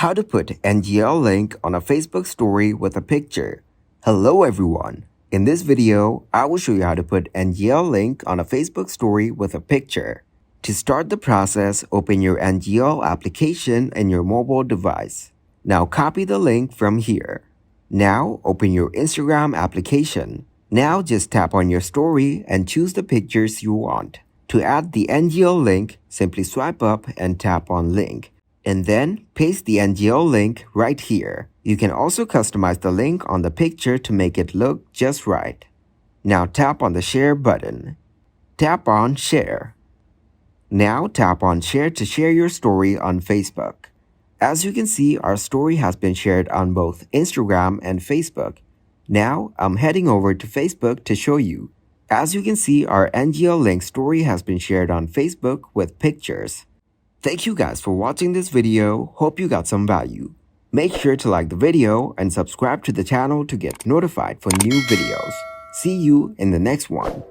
How to put NGL link on a Facebook story with a picture. Hello everyone. In this video, I will show you how to put NGL link on a Facebook story with a picture. To start the process, open your NGL application in your mobile device. Now copy the link from here. Now open your Instagram application. Now just tap on your story and choose the pictures you want. To add the NGL link, simply swipe up and tap on link. And then paste the NGL link right here. You can also customize the link on the picture to make it look just right. Now tap on the share button. Tap on share. Now tap on share to share your story on Facebook. As you can see, our story has been shared on both Instagram and Facebook. Now I'm heading over to Facebook to show you. As you can see, our NGL link story has been shared on Facebook with pictures. Thank you guys for watching this video. Hope you got some value. Make sure to like the video and subscribe to the channel to get notified for new videos. See you in the next one.